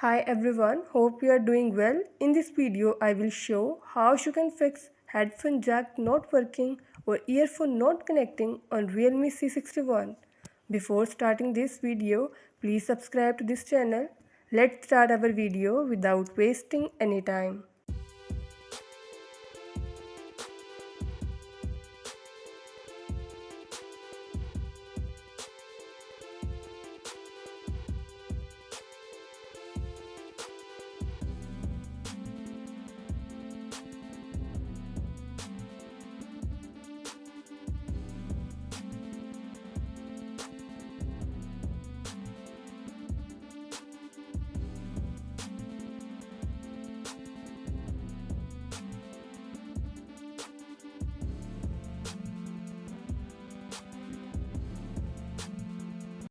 Hi everyone, hope you are doing well. In this video, I will show how you can fix headphone jack not working or earphone not connecting on Realme C61. Before starting this video, please subscribe to this channel. Let's start our video without wasting any time.